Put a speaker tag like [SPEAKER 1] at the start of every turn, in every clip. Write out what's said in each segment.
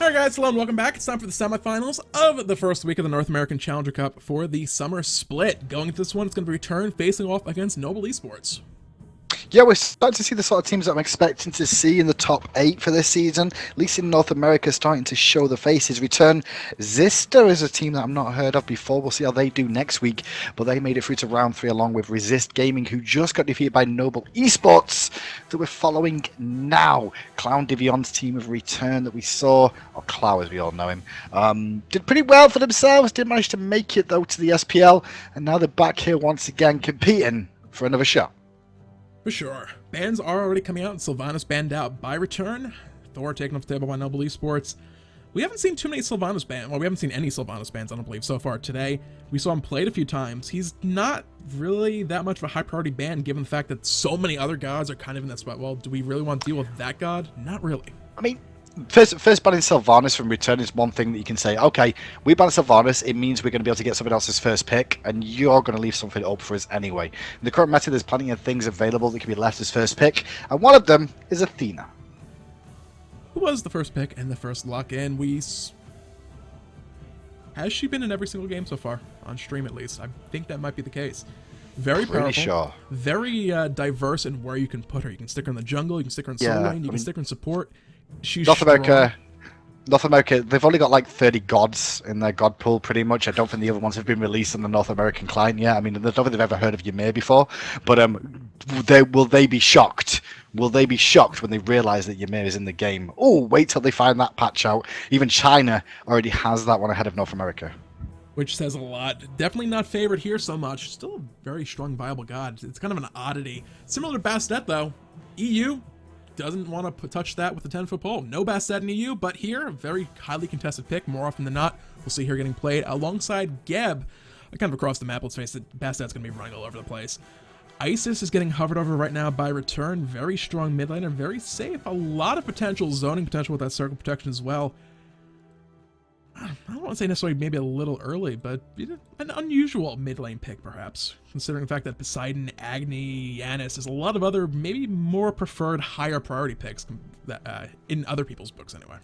[SPEAKER 1] Alright guys, hello and welcome back. It's time for the semifinals of the first week of the North American Challenger Cup for the summer split. Going into this one, it's going to be Return facing off against Noble Esports.
[SPEAKER 2] Yeah, we're starting to see the sort of teams that I'm expecting to see in the top 8 for this season. At least in North America, starting to show the faces. Return Zista is a team that I've not heard of before. We'll see how they do next week. But they made it through to round 3 along with Resist Gaming, who just got defeated by Noble Esports, that we're following now. Clown Divion's team of Return that we saw, or Clow as we all know him, did pretty well for themselves. Didn't manage to make it though to the SPL. And now they're back here once again competing for another shot.
[SPEAKER 1] For sure. Bans are already coming out, and Sylvanas banned out by Return. Thor taken off the table by Noble Esports. We haven't seen too many Sylvanas bans. Well, we haven't seen any Sylvanas bans, I don't believe, so far today. We saw him played a few times. He's not really that much of a high priority ban, given the fact that so many other gods are kind of in that spot. Well, do we really want to deal with that god? Not really.
[SPEAKER 2] I mean, First banning Sylvanas from Return is one thing that you can say, okay, we ban Sylvanas, it means we're going to be able to get someone else's first pick, and you're going to leave something up for us anyway. In the current meta, there's plenty of things available that can be left as first pick, and one of them is Athena.
[SPEAKER 1] Who was the first pick and the first lock-in? Has she been in every single game so far? On stream, at least. I think that might be the case. Very powerful.
[SPEAKER 2] Sure.
[SPEAKER 1] Very diverse in where you can put her. You can stick her in the jungle, you can stick her in solo lane, you can stick her in support. She's
[SPEAKER 2] North America, they've only got like 30 gods in their god pool pretty much. I don't think the other ones have been released on the North American client yet. I mean, I don't think they've ever heard of Ymir before, but will they be shocked? Will they be shocked when they realise that Ymir is in the game? Oh, wait till they find that patch out. Even China already has that one ahead of North America.
[SPEAKER 1] Which says a lot. Definitely not favored here so much. Still a very strong, viable god. It's kind of an oddity. Similar to Bastet, though. EU doesn't want to touch that with a 10-foot pole. No Bastet in EU, but here, a very highly contested pick. More often than not, we'll see her getting played alongside Geb. Kind of across the map, let's face it, Bastet's going to be running all over the place. Isis is getting hovered over right now by Return. Very strong mid laner, very safe. A lot of potential, zoning potential with that circle protection as well. I don't want to say necessarily maybe a little early, but an unusual mid lane pick, perhaps, considering the fact that Poseidon, Agni, Yanis, there's a lot of other, maybe more preferred, higher priority picks that, in other people's books anyway.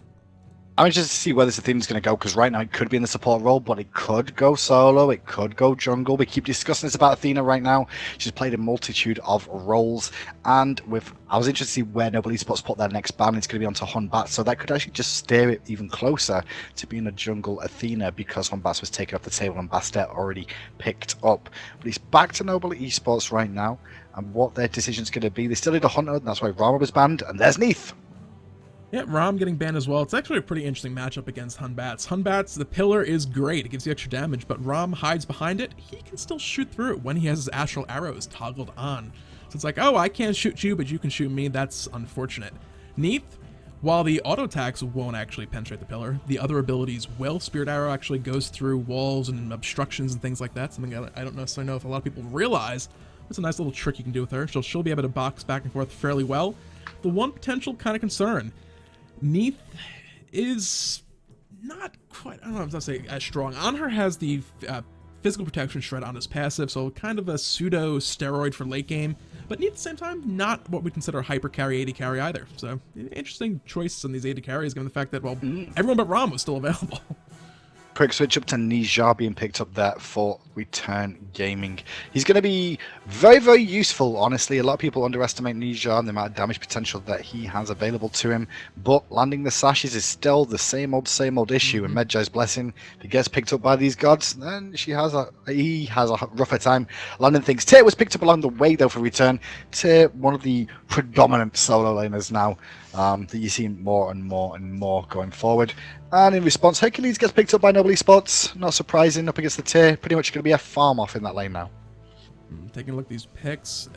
[SPEAKER 2] I'm interested to see where this Athena's going to go, because right now it could be in the support role, but it could go solo, it could go jungle. We keep discussing this about Athena right now. She's played a multitude of roles, and I was interested to see where Noble Esports put their next ban. It's going to be onto Hunbat, so that could actually just steer it even closer to being a jungle Athena, because Hunbat was taken off the table and Bastet already picked up. But he's back to Noble Esports right now, and what their decision's going to be. They still need a hunter, and that's why Rama was banned, and there's Neith.
[SPEAKER 1] Yeah, Rom getting banned as well. It's actually a pretty interesting matchup against Hunbats. Hunbats, the pillar is great. It gives you extra damage, but Rom hides behind it. He can still shoot through it when he has his astral arrows toggled on. So it's like, oh, I can't shoot you, but you can shoot me. That's unfortunate. Neith, while the auto attacks won't actually penetrate the pillar, the other abilities will. Spirit Arrow actually goes through walls and obstructions and things like that. Something I don't necessarily know if a lot of people realize. It's a nice little trick you can do with her. She'll be able to box back and forth fairly well. The one potential kind of concern, Neith is not quite, I don't know if I'm going to say as strong. Anhur has the physical protection shred on his passive, so kind of a pseudo steroid for late game, but Neith at the same time, not what we consider a hyper carry, AD carry either. So interesting choices on these AD carries, given the fact that, well, everyone but Ram was still available.
[SPEAKER 2] Quick switch up to Nijar being picked up there for Return Gaming. He's going to be very, very useful, honestly. A lot of people underestimate Nijar and the amount of damage potential that he has available to him, but landing the sashes is still the same old issue. And Medjai's Blessing, if he gets picked up by these gods, then he has a rougher time landing things. Tyr was picked up along the way, though, for Return. Tyr, one of the predominant solo laners now, that you see more and more going forward. And in response, Hercules gets picked up by Noble Esports. Not surprising, up against the Tyr. Pretty much going to be a farm off in that lane now.
[SPEAKER 1] Taking a look at these picks.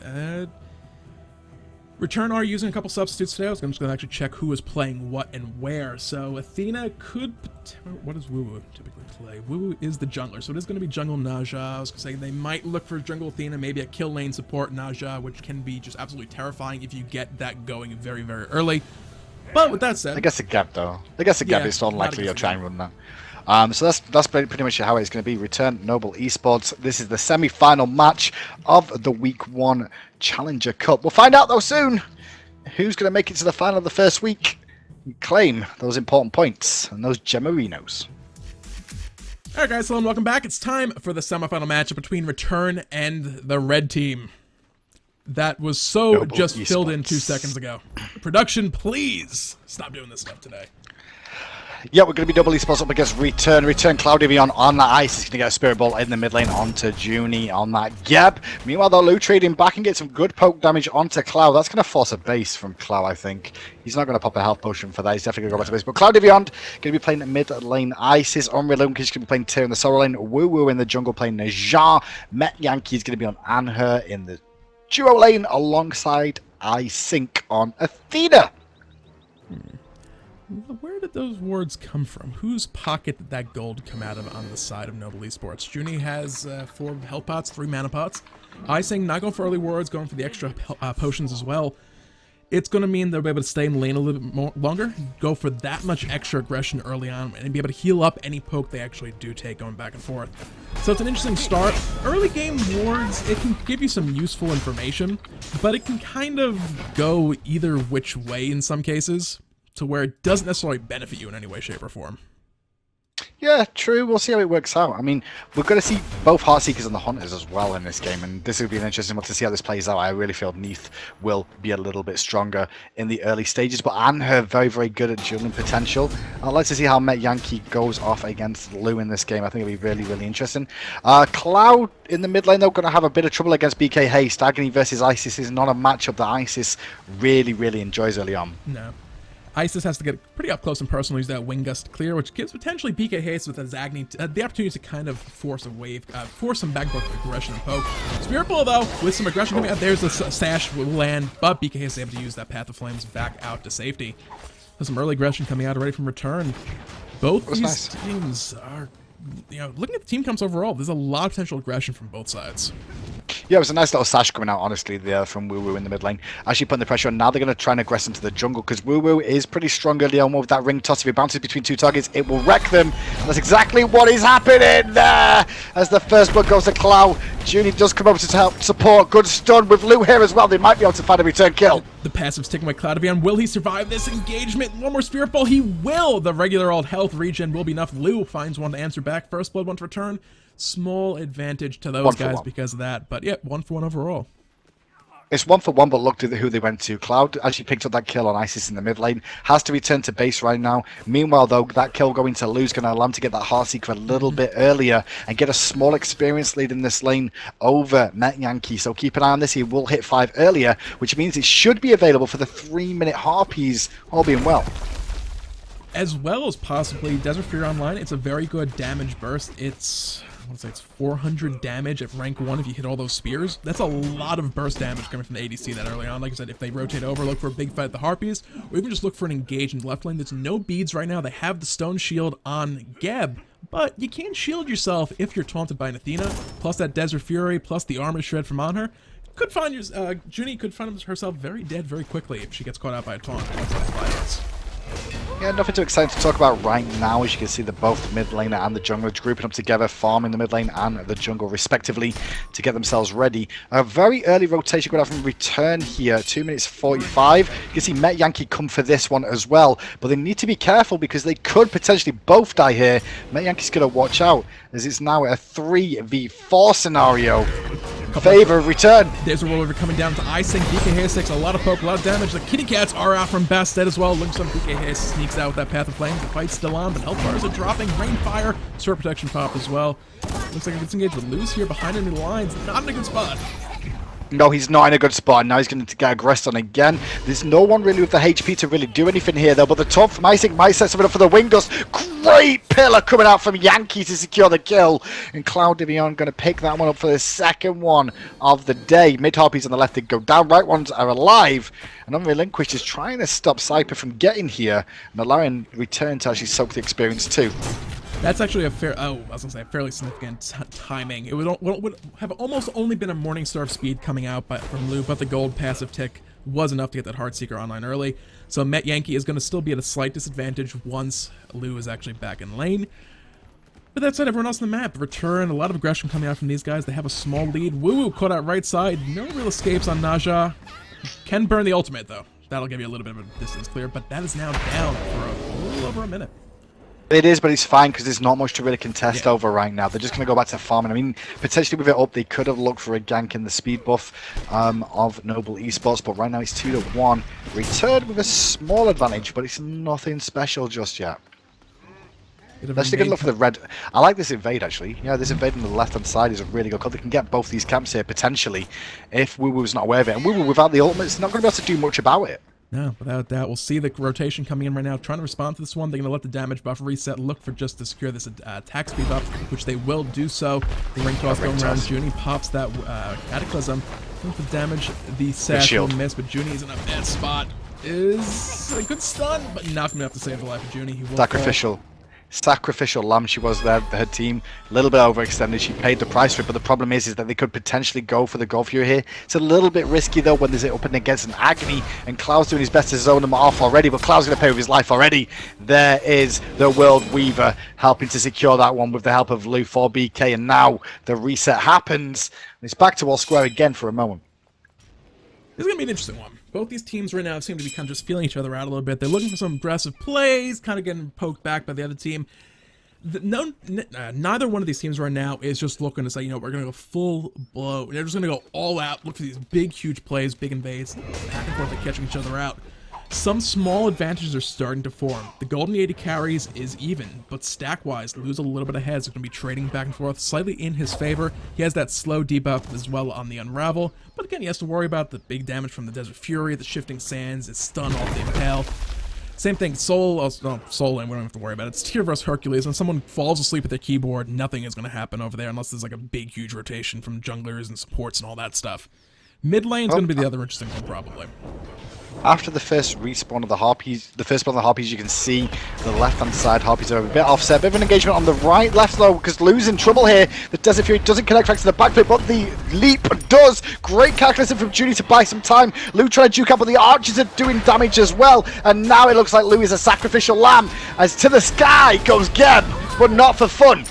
[SPEAKER 1] Return are using a couple substitutes today. I'm just going to actually check who is playing what and where. So Athena could... What does Woo typically play? Woo is the jungler, so it is going to be jungle Naja. I was going to say they might look for jungle Athena, maybe a kill lane support Naja, which can be just absolutely terrifying if you get that going very, very early. But with that said...
[SPEAKER 2] I guess the gap, though. I guess the gap is unlikely you'll try and run that. So that's pretty much how it's going to be. Return Noble Esports. This is the semi-final match of the Week 1 Challenger Cup. We'll find out, though, soon who's going to make it to the final of the first week. claim those important points and those Gemarinos.
[SPEAKER 1] Alright guys, hello and welcome back. It's time for the semifinal matchup between Return and the red team. That was so
[SPEAKER 2] Noble
[SPEAKER 1] just
[SPEAKER 2] Esports.
[SPEAKER 1] filled in 2 seconds ago. Production, please stop doing this stuff today.
[SPEAKER 2] Yeah, we're going to be Noble Esports up against Return. Return, Cloudivion on the ice. He's going to get a Spirit Ball in the mid lane onto Junie on that Geb. Meanwhile, though, Lou trading back and get some good poke damage onto Cloud. That's going to force a base from Cloud, I think. He's not going to pop a health potion for that. He's definitely going to go back to base. But Cloudivion going to be playing mid lane Isis. Unreal Lucas going to be playing Tyr in the solo lane. Woo Woo in the jungle playing Najar. Met Yankee is going to be on Anhur in the duo lane alongside iSync on Athena.
[SPEAKER 1] Where did those words come from? Whose pocket did that gold come out of on the side of Noble Esports? Junie has 4 health pots, 3 mana pots. iSync not going for early wards, going for the extra potions as well. It's going to mean they'll be able to stay in the lane a little bit more longer, go for that much extra aggression early on, and be able to heal up any poke they actually do take going back and forth. So it's an interesting start. Early game wards, it can give you some useful information, but it can kind of go either which way in some cases, to where it doesn't necessarily benefit you in any way, shape, or form.
[SPEAKER 2] Yeah, true. We'll see how it works out. I mean, we're going to see both Heartseekers and the Hunters as well in this game, and this will be an interesting one to see how this plays out. I really feel Neith will be a little bit stronger in the early stages, but Anhur very, very good at dueling potential. I'd like to see how Met Yankee goes off against Lou in this game. I think it'll be really, really interesting. Cloud in the mid lane, though, going to have a bit of trouble against BK Haste. Agni versus Isis is not a matchup that Isis really, really enjoys early on.
[SPEAKER 1] No. Isis has to get pretty up close and personal, use that Wing Gust clear, which gives potentially BK Haste with his Agni the opportunity to kind of force a wave, force some backboard aggression and poke. Spirit Ball, though, with some aggression coming out, there's the Sash will land, but BK Haste is able to use that Path of Flames back out to safety. There's some early aggression coming out already from Return. Both these teams are, you know, looking at the team counts overall, there's a lot of potential aggression from both sides.
[SPEAKER 2] Yeah, it was a nice little sash coming out, honestly, there from Woo Woo in the mid lane. Actually putting the pressure on. Now they're going to try and aggress into the jungle, because Woo Woo is pretty strong early on with that ring toss. If he bounces between 2 targets, it will wreck them. And that's exactly what is happening there. As the first blood goes to Cloud, Junie does come over to help support. Good stun with Lou here as well. They might be able to find a return kill.
[SPEAKER 1] The passive's taken by Cloudivion. Will he survive this engagement? One more Spirit Ball. He will. The regular old health regen will be enough. Lou finds one to answer back. First blood, one to return. Small advantage to those guys because of that. But yeah, 1-for-1 overall.
[SPEAKER 2] It's 1-for-1, but look at who they went to. Cloud actually picked up that kill on Isis in the mid lane. Has to return to base right now. Meanwhile, though, that kill going to Lou's going to allow him to get that Heartseeker a little bit earlier and get a small experience lead in this lane over Met Yankee. So keep an eye on this. He will hit 5 earlier, which means it should be available for the 3-minute Harpies, all being well.
[SPEAKER 1] As well as possibly Desert Fury Online. It's a very good damage burst. I want to say it's 400 damage at rank 1 if you hit all those spears. That's a lot of burst damage coming from the ADC that early on. Like I said, if they rotate over, look for a big fight at the Harpies, or even just look for an engage in the left lane. There's no beads right now. They have the stone shield on Geb, but you can shield yourself if you're taunted by an Athena, plus that Desert Fury, plus the armor shred from Anhur. Could find Junie could find herself very dead very quickly if she gets caught out by a taunt.
[SPEAKER 2] Yeah, nothing too exciting to talk about right now. As you can see, that both the mid laner and the jungler grouping up together, farming the mid lane and the jungle respectively to get themselves ready. A very early rotation going out from Return here, 2 minutes 45. You can see Met Yankee come for this one as well, but they need to be careful because they could potentially both die here. Met Yankee's going to watch out as it's now a 3v4 scenario. Favor of Return.
[SPEAKER 1] There's a rollover coming down to iSync. BK Haste takes a lot of poke, a lot of damage. The kitty cats are out from Bastet as well. Looks like BK Haste sneaks out with that Path of Flames. The fight's still on, but health bars are dropping. Rainfire, Sword Protection pop as well. Looks like it gets engaged with Luz here behind enemy lines. Not in a good spot.
[SPEAKER 2] No, he's not in a good spot. Now he's going to get aggressed on again. There's no one really with the HP to really do anything here, though. But the taunt from iSync might set something up for the Wing Gust. Great pillar coming out from Yankee to secure the kill. And Cloudivion going to pick that one up for the second one of the day. Mid Harpies on the left, they go down. Right ones are alive. And Unrelinquished is trying to stop Cypher from getting here and allowing Return to actually soak the experience too.
[SPEAKER 1] That's actually a fairly significant timing. It would have almost only been a Morningstar of speed coming out from Lou, but the gold passive tick was enough to get that Heartseeker online early. So Met Yankee is going to still be at a slight disadvantage once Lou is actually back in lane. But that said, everyone else on the map, Return, a lot of aggression coming out from these guys. They have a small lead. Woo Woo caught out right side. No real escapes on Naja. Can burn the ultimate, though. That'll give you a little bit of a distance clear, but that is now down for a little over a minute.
[SPEAKER 2] It is, but it's fine because there's not much to really contest over right now. They're just going to go back to farming. I mean, potentially with it up, they could have looked for a gank in the speed buff of Noble Esports, but right now it's 2-1. Return with a small advantage, but it's nothing special just yet. Let's take a look for the red. I like this invade, actually. Yeah, this invade on the left-hand side is a really good call. They can get both these camps here, potentially, if WooWoo's not aware of it. And WooWoo, without the ultimate, is not going to be able to do much about it.
[SPEAKER 1] No, without that, we'll see the rotation coming in right now, trying to respond to this one. They're going to let the damage buff reset, look for just to secure this attack speed buff, which they will do so. The ring toss going around. Junie pops that Cataclysm. Looking for damage. The sash will miss, but Junie's in a bad spot. Is a good stun, but not going to have to save the life of Junie. He will
[SPEAKER 2] Sacrificial lamb she was there. Her team a little bit overextended. She paid the price for it, but the problem is that they could potentially go for the Gold Fury here. It's a little bit risky though when there's it up and against an Agni, and Cloud's doing his best to zone them off already, but Cloud's going to pay with his life already. There is the World Weaver helping to secure that one with the help of Lou for BK, and now the reset happens. It's back to all square again for a moment.
[SPEAKER 1] This is going to be an interesting one. Both these teams right now seem to be kind of just feeling each other out a little bit. They're looking for some aggressive plays, kind of getting poked back by the other team. Neither one of these teams right now is just looking to say, you know, we're going to go full blow. They're just going to go all out, look for these big, huge plays, big invades, back and forth, and catching each other out. Some small advantages are starting to form. The Golden 80 carries is even, but stack-wise, Lou's a little bit ahead, so going to be trading back and forth, slightly in his favor. He has that slow debuff as well on the Unravel, but again, he has to worry about the big damage from the Desert Fury, the Shifting Sands, his stun off the Impale. Same thing, Soul, and we don't have to worry about it. It's Tier versus Hercules. When someone falls asleep at their keyboard, nothing is going to happen over there unless there's like a big, huge rotation from junglers and supports and all that stuff. Mid lane's going to be the other interesting one, probably.
[SPEAKER 2] After the first respawn of the Harpies, you can see the left-hand side Harpies are a bit offset. Bit of an engagement on the right, left though, because Lou's in trouble here. The Desert Fury doesn't connect back to the backflip, but the leap does. Great calculation from Judy to buy some time. Lou trying to juke up, but the archers are doing damage as well. And now it looks like Lou is a sacrificial lamb, as to the sky goes Geb, but not for fun.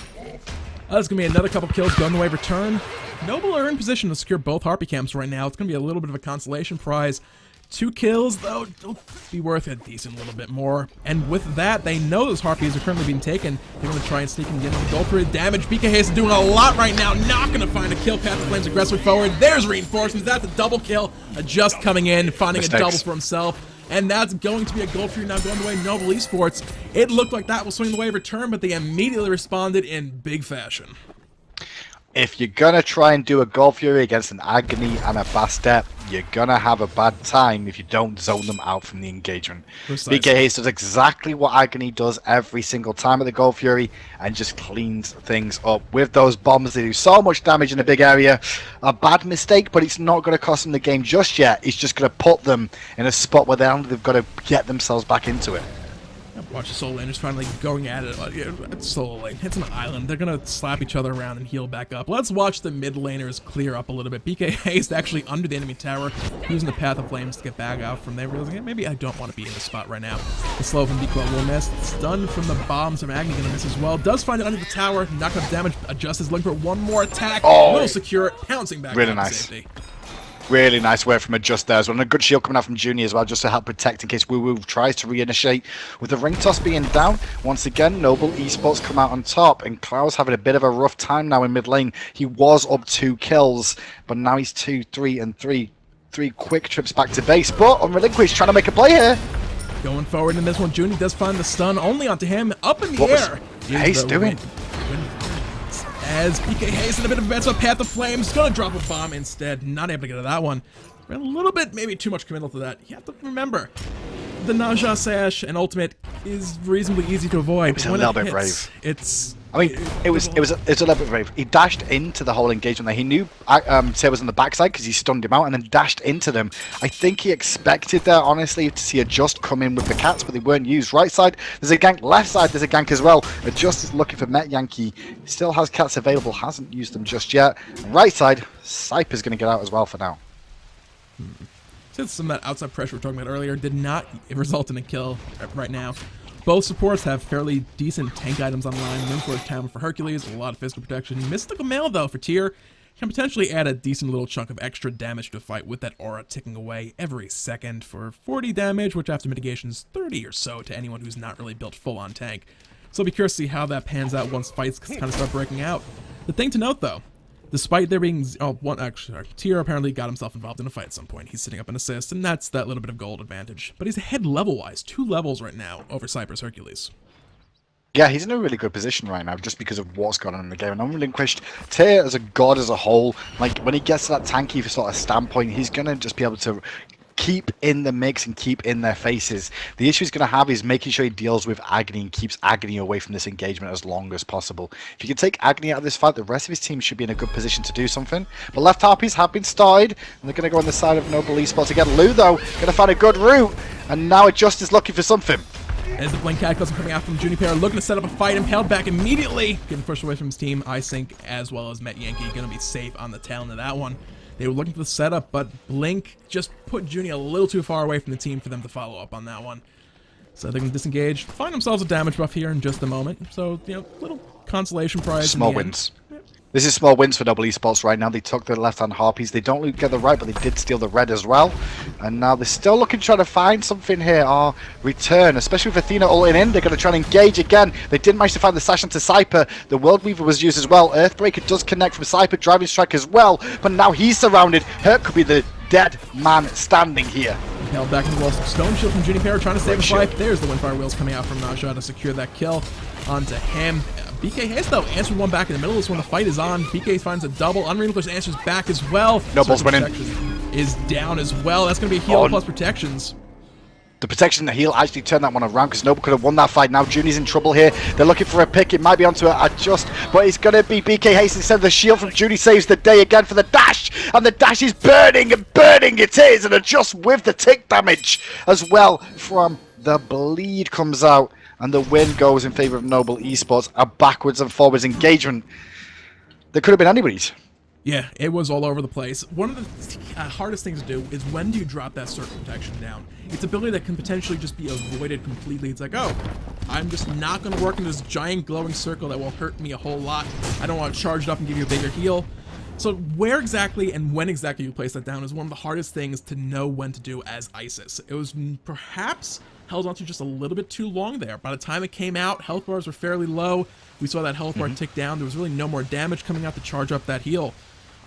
[SPEAKER 1] There's going to be another couple kills going the way of return. Noble are in position to secure both Harpy camps right now. It's going to be a little bit of a consolation prize. 2 kills, though, will be worth a decent little bit more. And with that, they know those Harpies are currently being taken. They're going to try and sneak and get into the goal for damage. BK is doing a lot right now. Not going to find a kill. Path of Flames aggressive forward. There's reinforcements. That's a double kill. Just coming in, finding a double for himself. And that's going to be a gold for you now going the way of Noble Esports. It looked like that will swing the way of return, but they immediately responded in big fashion.
[SPEAKER 2] If you're going to try and do a Gold Fury against an Agni and a Bastet, you're going to have a bad time if you don't zone them out from the engagement.
[SPEAKER 1] Precisely.
[SPEAKER 2] BK Hayes does exactly what Agni does every single time at the Gold Fury and just cleans things up. With those bombs, they do so much damage in a big area. A bad mistake, but it's not going to cost them the game just yet. It's just going to put them in a spot where they've got to get themselves back into it.
[SPEAKER 1] Watch the Soul Laners finally going at it slowly. It's an island. They're going to slap each other around and heal back up. Let's watch the mid laners clear up a little bit. BK Hayes actually under the enemy tower, using the Path of Flames to get back out from there, realizing, hey, maybe I don't want to be in this spot right now. The slow from Decoy will miss. Stun from the bombs from Agni going to miss as well. Does find it under the tower. Not enough damage. Adjust his looking for one more attack. Will secure it. Pouncing back
[SPEAKER 2] really
[SPEAKER 1] down
[SPEAKER 2] nice.
[SPEAKER 1] to safety.
[SPEAKER 2] Really nice work from Adjust there as well. And a good shield coming out from Junior as well, just to help protect in case WooWoo tries to reinitiate. With the ring toss being down, once again, Noble Esports come out on top. And Cloud's having a bit of a rough time now in mid lane. He was up 2 kills, but now he's 2, 3, and 3. 3 quick trips back to base. But on Relinquish, trying to make a play here.
[SPEAKER 1] Going forward in this one, Junie does find the stun only onto him. Up in the
[SPEAKER 2] What
[SPEAKER 1] air.
[SPEAKER 2] was Hayes doing?
[SPEAKER 1] As BK Hayes in a bit of a bad spot, Path of Flames, gonna drop a bomb instead. Not able to get to that one. A little bit, maybe too much committal to that. You have to remember, the Naja Sash and Ultimate is reasonably easy to avoid.
[SPEAKER 2] It's a little bit brave.
[SPEAKER 1] It's...
[SPEAKER 2] I mean, it was a little bit brave. He dashed into the whole engagement there. He knew Tay was on the backside because he stunned him out and then dashed into them. I think he expected there, honestly, to see Adjust come in with the cats, but they weren't used. Right side, there's a gank. Left side, there's a gank as well. Adjust is looking for Met Yankee. Still has cats available, hasn't used them just yet. Right side, Cypher's going to get out as well for now.
[SPEAKER 1] Since some of that outside pressure we were talking about earlier did not result in a kill right now. Both supports have fairly decent tank items online. Moonforge Town for Hercules, a lot of physical protection. Mystical Mail, though, for Tier. can potentially add a decent little chunk of extra damage to a fight with that aura ticking away every second for 40 damage, which after mitigation is 30 or so to anyone who's not really built full on tank. So I'll be curious to see how that pans out once fights kind of start breaking out. The thing to note though, despite there being, Tyr apparently got himself involved in a fight at some point. He's sitting up an assist, and that's that little bit of gold advantage. But he's ahead level-wise, 2 levels right now over Cypress Hercules.
[SPEAKER 2] Yeah, he's in a really good position right now just because of what's going on in the game. And Unrelinquished, Tyr as a god as a whole, like when he gets to that tanky sort of standpoint, he's going to just be able to keep in the mix and keep in their faces. The issue he's going to have is making sure he deals with Agni and keeps Agni away from this engagement as long as possible. If you can take Agni out of this fight, the rest of his team should be in a good position to do something. But left harpies have been started, and they're going to go on the side of Noble Esports again. Lou, though, going to find a good route, and now Just is looking for something.
[SPEAKER 1] As the Blink Cataclysm coming out from Juniper, looking to set up a fight, impaled back immediately, getting pushed away from his team. iSync as well as Met Yankee going to be safe on the tail end of that one. They were looking for the setup, but Blink just put Junie a little too far away from the team for them to follow up on that one. So they're going to disengage, find themselves a damage buff here in just a moment. So, you know, little consolation prize.
[SPEAKER 2] Small wins. This is small wins for Noble Esports right now. They took the left-hand harpies. They don't get the right, but they did steal the red as well. And now they're still looking to try to find something here or return, especially with Athena ulting in. They're going to try and engage again. They didn't manage to find the sash onto Cyper. The World Weaver was used as well. Earthbreaker does connect from Cyper, driving strike as well. But now he's surrounded. Herc could be the dead man standing here.
[SPEAKER 1] Held back in the walls. Stone Shield from Juniper trying to save his life. There's the Windfire Wheels coming out from Naja to secure that kill onto him. BK Hayes, though, answered one back in the middle of this when the fight is on. BK finds a double. Unrelinquished answers back as well.
[SPEAKER 2] Noble's winning.
[SPEAKER 1] Is down as well. That's going to be a heal plus protections.
[SPEAKER 2] The protection, the heal actually turned that one around because Noble could have won that fight. Now Junie's in trouble here. They're looking for a pick. It might be onto a Just, but it's going to be BK Hayes instead. The shield from Junie saves the day again for the dash. And the dash is burning and burning it is. And Just with the tick damage as well from the bleed comes out. And the win goes in favor of Noble Esports. A backwards and forwards engagement. There could have been anybody's.
[SPEAKER 1] Yeah, it was all over the place. One of the hardest things to do is when do you drop that circle protection down? It's ability that can potentially just be avoided completely. It's like, oh, I'm just not going to work in this giant glowing circle that will hurt me a whole lot. I don't want to charge it up and give you a bigger heal. So where exactly and when exactly you place that down is one of the hardest things to know when to do as Isis. It was perhaps held onto just a little bit too long there. By the time it came out, health bars were fairly low. We saw that health bar tick down. There was really no more damage coming out to charge up that heal.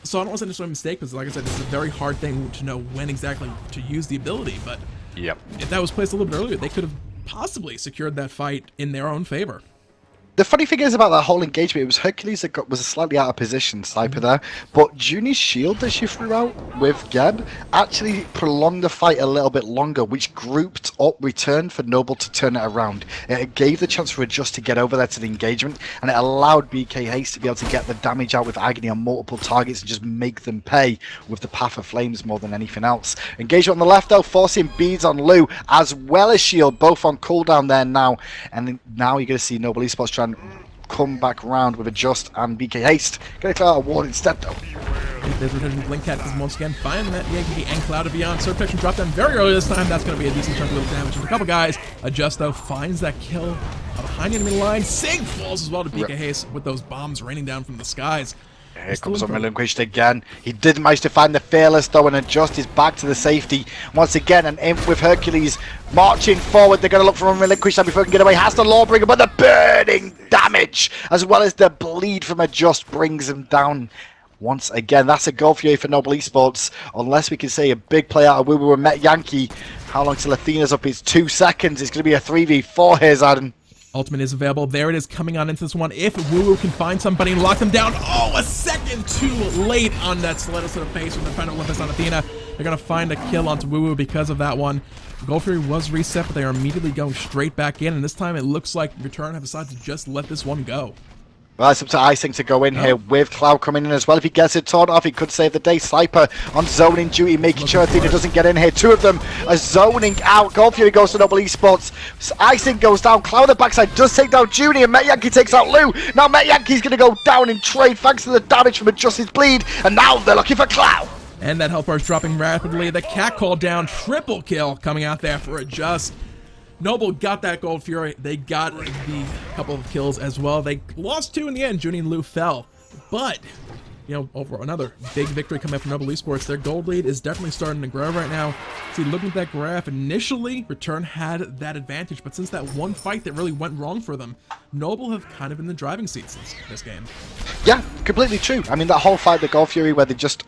[SPEAKER 1] So I don't want to say this was a mistake because, like I said, this is a very hard thing to know when exactly to use the ability. But if that was placed a little bit earlier, they could have possibly secured that fight in their own favor.
[SPEAKER 2] The funny thing is about that whole engagement, it was Hercules that was slightly out of position, Cyper there, but Junie's shield that she threw out with Geb actually prolonged the fight a little bit longer, which grouped up return for Noble to turn it around. It gave the chance for Just to get over there to the engagement, and it allowed BK Hayes to be able to get the damage out with Agni on multiple targets and just make them pay with the Path of Flames more than anything else. Engagement on the left though, forcing beads on Lou, as well as shield, both on cooldown there now, and now you're going to see Noble Esports trying to come back round with a Just and BK Haste. Gonna clear out a ward instead though.
[SPEAKER 1] There's return to Blink Cat because once again find that Yankee and Cloud of Beyond. Sword Protection dropped them very early this time. That's going to be a decent chunk of little damage. With a couple guys, Just though finds that kill behind the enemy line. Sig falls as well to BK Haste with those bombs raining down from the skies.
[SPEAKER 2] Here comes Unrelinquished again. He did manage to find the Fearless though, and Just is back to the safety once again. And in with Hercules marching forward. They're going to look for Unrelinquished before he can get away. Has the Lawbringer, but the burning damage as well as the bleed from Just brings him down. Once again, that's a goal for you for Noble Esports. Unless we can say a big play out of Woo Woo and Met Yankee. How long till Athena's up? It's 2 seconds. It's going to be a 3v4 here, Zadin.
[SPEAKER 1] Ultimate is available. There it is coming on into this one. If Woo Woo can find somebody and lock them down. Oh, a second too late on that stiletto to the face with the final Olympus on Athena. They're going to find a kill onto Woo Woo because of that one. Gold Fury was reset, but they are immediately going straight back in. And this time it looks like Return have decided to just let this one go.
[SPEAKER 2] Well, it's up to iSync to go in here with Cloud coming in as well. If he gets it torn off, he could save the day. Cyper on zoning duty, making sure Athena doesn't get in here. Two of them are zoning out. Gold Fury goes to Noble Esports. iSync goes down. Cloud on the backside does take down Junie, and Met Yankee takes out Lou. Now Met Yankee's going to go down in trade thanks to the damage from Justice Bleed, and now they're looking for Cloud.
[SPEAKER 1] And that health bar is dropping rapidly. The cat call down, triple kill coming out there for Just. Noble got that Gold Fury. They got the couple of kills as well. They lost 2 in the end. Junie and Lou fell. But over another big victory coming up from Noble Esports. Their gold lead is definitely starting to grow right now. See, looking at that graph, initially, Return had that advantage, but since that one fight that really went wrong for them, Noble have kind of been the driving seat since this game.
[SPEAKER 2] Yeah, completely true. I mean, that whole fight, the Gold Fury, where they just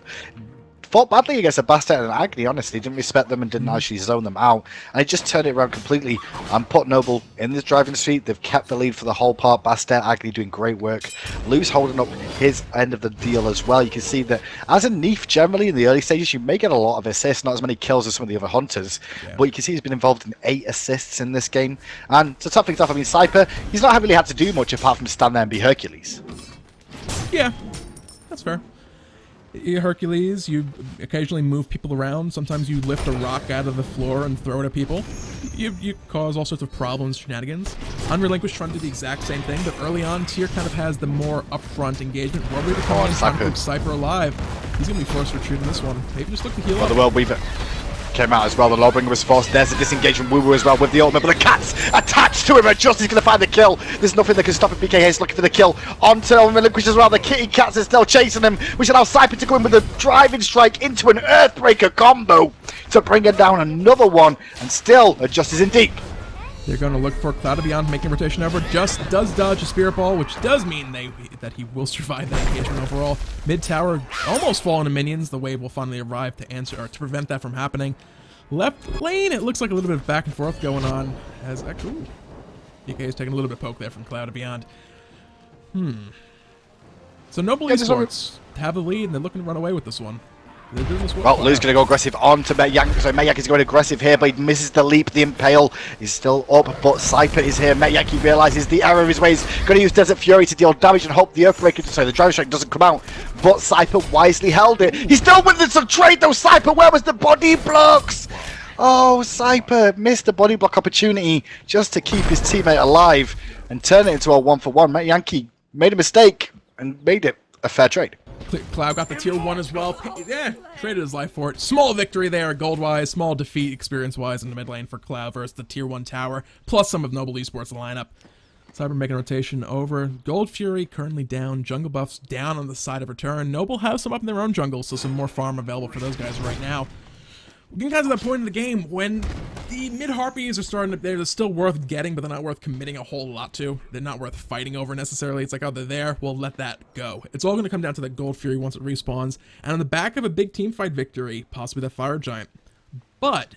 [SPEAKER 2] fought badly against a Bastet and Agni, honestly. Didn't respect them and didn't actually zone them out. And it just turned it around completely and put Noble in the driving seat. They've kept the lead for the whole part. Bastet, Agni doing great work. Lou's holding up his end of the deal as well. You can see that as a Neith, generally in the early stages, you may get a lot of assists, not as many kills as some of the other hunters. Yeah. But you can see he's been involved in 8 assists in this game. And to top things off, I mean, Cypher, he's not really had to do much apart from stand there and be Hercules.
[SPEAKER 1] Yeah, that's fair. You're Hercules, you occasionally move people around. Sometimes you lift a rock out of the floor and throw it at people. You cause all sorts of problems, shenanigans. Unrelinquished trying to do the exact same thing, but early on, Tyr kind of has the more upfront engagement. World Weaver coming in, trying to keep Cypher alive. He's going to be forced to retreat in this one. Maybe just look to heal up.
[SPEAKER 2] The World Weaver came out as well. The Lawbringer was forced. There's a disengagement Woo-Woo as well with the ultimate, but the cat's attached to him. Just he's going to find the kill. There's nothing that can stop it. BK Hayes looking for the kill. Onto Unrelinquished as well. The kitty cats are still chasing him. We should allow Cypher to go in with a driving strike into an Earthbreaker combo to bring her down another one, and still Just is in deep.
[SPEAKER 1] They're going to look for Cloud Beyond making a rotation over. Just does dodge a Spirit Ball, which does mean that he will survive that engagement overall. Mid tower almost falling to minions. The wave will finally arrive to answer or to prevent that from happening. Left lane, it looks like a little bit of back and forth going on. As actually, DK is taking a little bit of poke there from Cloud Beyond. So Noble Esports have the lead, and they're looking to run away with this one. They're doing this well.
[SPEAKER 2] Lou's going to go aggressive on to Metyank. So Metyank is going aggressive here, but he misses the leap. The Impale is still up, but Cypher is here. Metyank, he realizes the error of his ways. Going to use Desert Fury to deal damage and hope the Earthbreaker, sorry, the Driving Strike doesn't come out. But Cypher wisely held it. He's still winning some trade though, Cypher. Where was the body blocks? Oh, Cypher missed the body block opportunity just to keep his teammate alive and turn it into a 1-for-1. Metyank made a mistake and made it a fair trade.
[SPEAKER 1] Cloud got the tier 1 as well. Yeah, traded his life for it. Small victory there, gold-wise. Small defeat, experience-wise, in the mid lane for Cloud versus the tier 1 tower, plus some of Noble Esports' lineup. Cyber making a rotation over. Gold Fury currently down. Jungle buffs down on the side of Return. Noble have some up in their own jungle, so some more farm available for those guys right now. We're getting kind of to that point in the game when the mid-harpies are starting to, they're still worth getting, but they're not worth committing a whole lot to. They're not worth fighting over necessarily. It's like, oh, they're there, we'll let that go. It's all going to come down to that Gold Fury once it respawns, and on the back of a big team fight victory, possibly that Fire Giant. But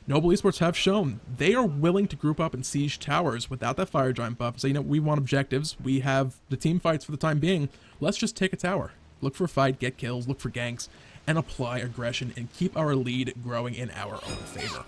[SPEAKER 1] Noble Esports have shown they are willing to group up and siege towers without that Fire Giant buff. So, we want objectives. We have the team fights for the time being. Let's just take a tower. Look for a fight, get kills, look for ganks, and apply aggression and keep our lead growing in our own favor.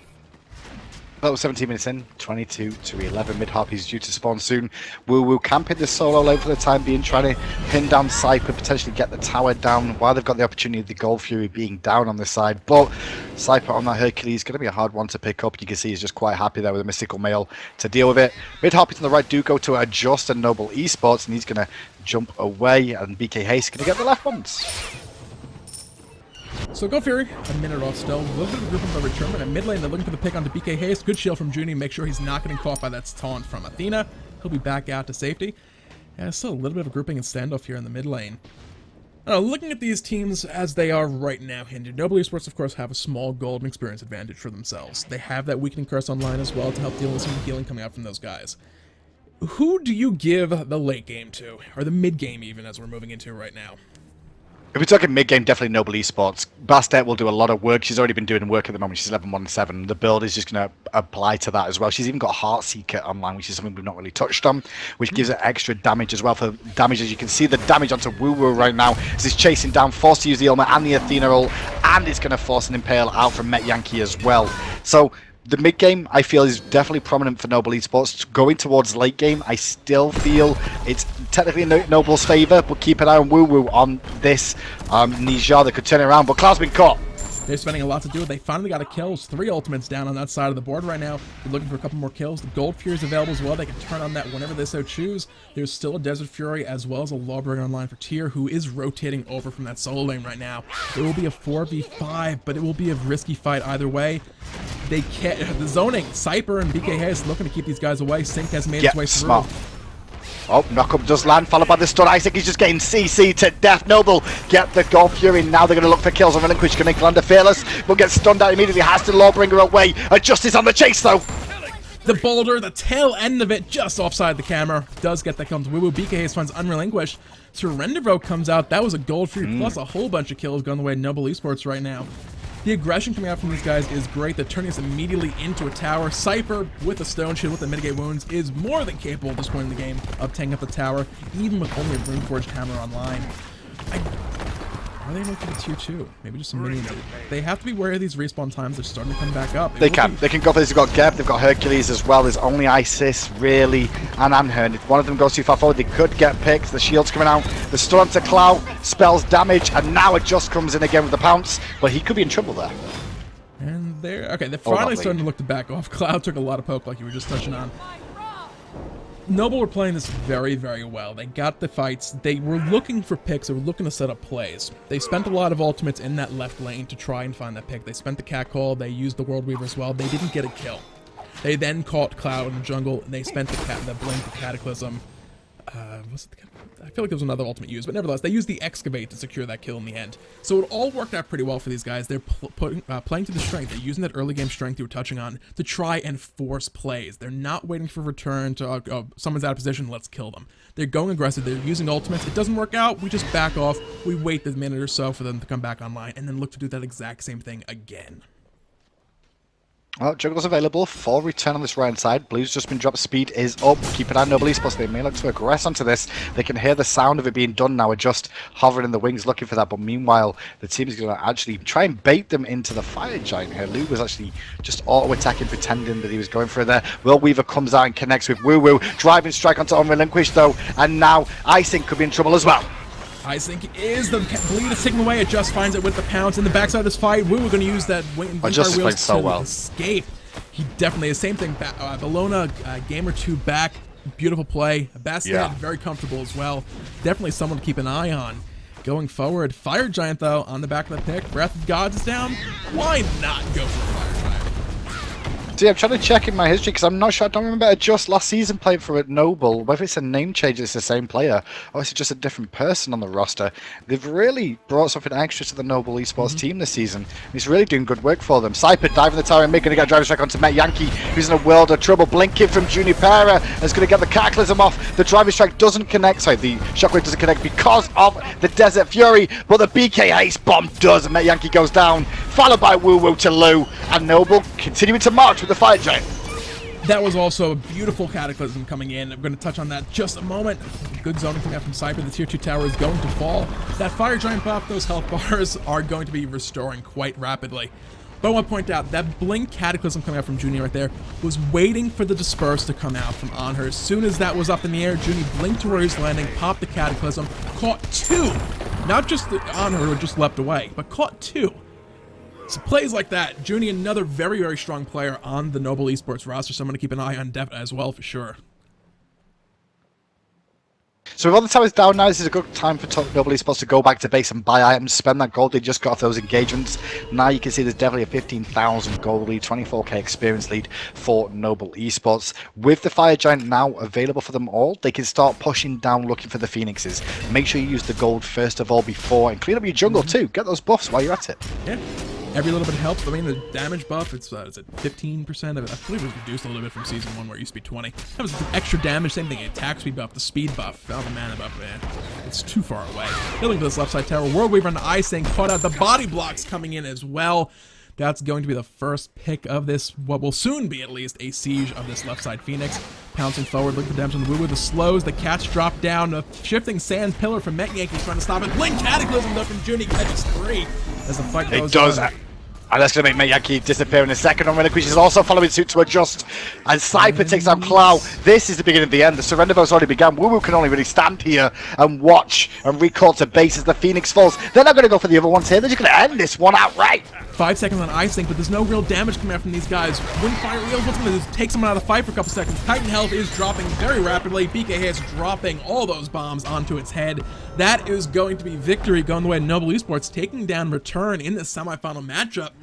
[SPEAKER 2] That was 17 minutes in, 22-11. Mid-harpies due to spawn soon. Woo-Woo camping the solo lane for the time being, trying to pin down Cypher, potentially get the tower down while they've got the opportunity of the Gold Fury being down on this side. But Cypher on that Hercules is going to be a hard one to pick up. You can see he's just quite happy there with a Mystical Mail to deal with it. Mid-harpies on the right do go to Adjust and Noble Esports, and he's going to jump away, and BK Haste going to get the left ones.
[SPEAKER 1] So Gold Fury, a minute off still. A little bit of a group of a Return, and mid lane they're looking for the pick onto BK Haste. Good shield from Junie, make sure he's not getting caught by that taunt from Athena. He'll be back out to safety. And still a little bit of a grouping and standoff here in the mid lane. Looking at these teams as they are right now, Hindu, Noble Esports of course have a small gold and experience advantage for themselves. They have that Weakening Curse online as well to help deal with some healing coming out from those guys. Who do you give the late game to? Or the mid game even, as we're moving into right now?
[SPEAKER 2] If we're talking mid-game, definitely Noble Esports. Bastet will do a lot of work. She's already been doing work at the moment. She's 11-1-7. The build is just going to apply to that as well. She's even got Heartseeker online, which is something we've not really touched on, which gives her extra damage as well for damage. As you can see, the damage onto Woo-Woo right now as he's chasing down, forced to use the Ultimate and the Athena ult, and it's going to force an Impale out from Metyank as well. So the mid-game, I feel, is definitely prominent for Noble Esports. Going towards late game, I still feel it's technically in Noble's favour, but keep an eye on Woo-Woo on this Nijar that could turn it around, but Cloud's been caught.
[SPEAKER 1] They're spending a lot to do it. They finally got a kill. 3 ultimates down on that side of the board right now. They're looking for a couple more kills. The Gold Fury is available as well. They can turn on that whenever they so choose. There's still a Desert Fury as well as a Lawbringer online for Tyr, who is rotating over from that solo lane right now. It will be a 4v5, but it will be a risky fight either way. They can't. The zoning, Cypher and BK Hayes looking to keep these guys away. Sync has made its way through.
[SPEAKER 2] Smart. Oh, knockup does land, followed by the stun. I think he's just getting CC to death. Noble get the Gold Fury. Now they're going to look for kills on Relinquish. Going to make Lander fearless, but gets stunned out immediately. Has to Lawbringer away. Justice on the chase, though.
[SPEAKER 1] The boulder, the tail end of it, just offside the camera. Does get that comes Woo-Woo. BKH finds Unrelinquished. Surrendervo comes out. That was a Gold Fury plus a whole bunch of kills going the way of Noble Esports right now. The aggression coming out from these guys is great. They're turning us immediately into a tower. Cypher, with a stone shield, with the mitigate wounds, is more than capable at this point in the game of taking up the tower, even with only a Runeforged hammer online. Are they looking for the tier 2? Maybe just some minions. They have to be wary of these respawn times. They're starting to come back up.
[SPEAKER 2] They can go for this. They've got Geb, they've got Hercules as well. There's only Isis, really, and Anhur. If one of them goes too far forward, they could get picked. The shield's coming out. The stun onto Cloud spells damage, and now it just comes in again with the pounce. But he could be in trouble there.
[SPEAKER 1] And they're finally starting to look to back off. Cloud took a lot of poke, like you were just touching on. Noble were playing this very, very well. They got the fights. They were looking for picks. They were looking to set up plays. They spent a lot of ultimates in that left lane to try and find that pick. They spent the Cat Call. They used the World Weaver as well. They didn't get a kill. They then caught Cloud in the jungle, and they spent the Blink, the Cataclysm. I feel like there was another ultimate used, but nevertheless, they used the Excavate to secure that kill in the end. So it all worked out pretty well for these guys. They're playing to the strength. They're using that early game strength you were touching on to try and force plays. They're not waiting for return to, oh, someone's out of position, let's kill them. They're going aggressive. They're using ultimates. It doesn't work out, we just back off. We wait the minute or so for them to come back online, and then look to do that exact same thing again.
[SPEAKER 2] Well, Juggle's available for return on this right side. Blue's just been dropped. Speed is up. Keep an eye on Noble Esports. They may look to aggress onto this. They can hear the sound of it being done now. We're just hovering in the wings looking for that. But meanwhile, the team is going to actually try and bait them into the Fire Giant here. Lou was actually just auto-attacking, pretending that he was going for it there. Will Weaver comes out and connects with Woo-Woo. Driving strike onto Unrelinquished, though. And now Icing could be in trouble as well.
[SPEAKER 1] I think is the bleed is taken away. It just finds it with the pounce in the backside of this fight. Woo, we're going to use that wing
[SPEAKER 2] just
[SPEAKER 1] wheels
[SPEAKER 2] so
[SPEAKER 1] to
[SPEAKER 2] well.
[SPEAKER 1] escape. He definitely is. Same thing. Bellona, game or two back. Beautiful play. Bastet, very comfortable as well. Definitely someone to keep an eye on going forward. Fire Giant, though, on the back of the pick. Breath of Gods is down. Why not go for Fire Giant?
[SPEAKER 2] See, I'm trying to check in my history because I'm not sure. I don't remember just last season playing for Noble. Whether it's a name change, it's the same player, or it's just a different person on the roster. They've really brought something extra to the Noble Esports team this season. He's really doing good work for them. Cypher diving the tower and making a get a driver strike onto Met Yankee, who's in a world of trouble. Blinking from Junipera is going to get the Cataclysm off. The driver strike doesn't connect. Sorry, the shockwave doesn't connect because of the Desert Fury, but the BK Ace bomb does, and Met Yankee goes down, followed by Woo-Woo to Lou, and Noble continuing to march with the Fire Giant.
[SPEAKER 1] That was also a beautiful Cataclysm coming in. I'm going to touch on that just a moment. Good zoning coming out from Cypher. The tier 2 tower is going to fall. That Fire Giant buff, those health bars are going to be restoring quite rapidly. But I want to point out, that Blink Cataclysm coming out from Junie right there was waiting for the Disperse to come out from Anhur. As soon as that was up in the air, Junie blinked to where he's landing, popped the Cataclysm, caught two. Not just the Anhur who just leapt away, but caught two. So plays like that, Junie, another very, very strong player on the Noble Esports roster, so I'm going to keep an eye on as well for sure.
[SPEAKER 2] So with all the towers down now, this is a good time for Noble Esports to go back to base and buy items, spend that gold they just got off those engagements. Now you can see there's definitely a 15,000 gold lead, 24k experience lead for Noble Esports. With the Fire Giant now available for them all, they can start pushing down looking for the Phoenixes. Make sure you use the gold first of all before, and clean up your jungle too. Get those buffs while you're at it.
[SPEAKER 1] Yeah. Every little bit helps. I mean, the damage buff, it's is it 15% of it? I believe it was reduced a little bit from season 1 where it used to be 20. That was extra damage, same thing, attack speed buff, the speed buff, the mana buff, man. It's too far away. Healing for this left side tower. World Weaver on the Icing caught out. The body blocks coming in as well. That's going to be the first pick of this, what will soon be at least a siege of this left side Phoenix. Pouncing forward, looking for damage on the Woo-Woo. The slows, the cats drop down. A shifting sand pillar from Met Yankee trying to stop it. Blink Cataclysm though from Junie catches 3 as the fight goes on.
[SPEAKER 2] And that's going to make Met Yankee disappear in a second. Unrelinquished is also following suit to adjust. And Cypher takes out Clow. This is the beginning of the end. The surrender vote's already begun. Woo-Woo can only really stand here and watch and recall to base as the Phoenix falls. They're not going to go for the other ones here. They're just going to end this one outright.
[SPEAKER 1] 5 seconds on Ice Link, but there's no real damage coming out from these guys. When Fire Wheels, what's going to do? Take someone out of the fight for a couple seconds. Titan health is dropping very rapidly. BK is dropping all those bombs onto its head. That is going to be victory going the way of Noble Esports, taking down Return in the semifinal matchup.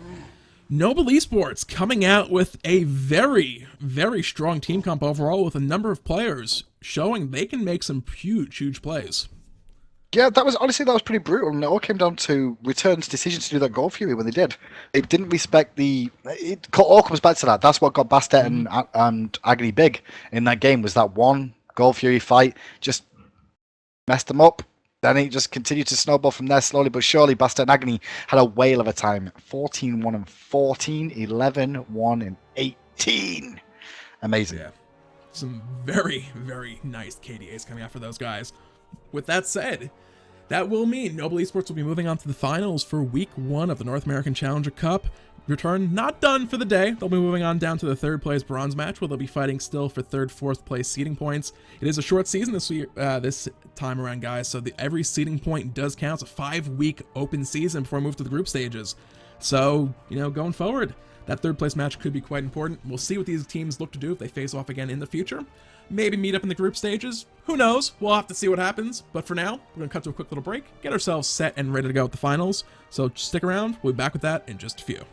[SPEAKER 1] Noble Esports coming out with a very, very strong team comp overall with a number of players showing they can make some huge plays.
[SPEAKER 2] Yeah, that was pretty brutal, and it all came down to Return's decision to do that Gold Fury when they did. It didn't respect it all comes back to that. That's what got Bastet and Agni big in that game, was that one Gold Fury fight. Just messed them up. Then it just continued to snowball from there slowly but surely. Bastet and Agni had a whale of a time. 14-1 and 14, 11-1 and 18. Amazing.
[SPEAKER 1] Yeah. Some very, very nice KDAs coming out for those guys. With that said, that will mean Noble Esports will be moving on to the finals for week 1 of the North American Challenger Cup. Return not done for the day. They'll be moving on down to the third place bronze match, where they'll be fighting still for third, fourth place seeding points. It is a short season this time around, guys, so every seeding point does count. It's a 5-week open season before we move to the group stages. So, going forward, that third place match could be quite important. We'll see what these teams look to do if they face off again in the future. Maybe meet up in the group stages. Who knows? We'll have to see what happens. But for now, we're going to cut to a quick little break, get ourselves set and ready to go with the finals. So stick around. We'll be back with that in just a few.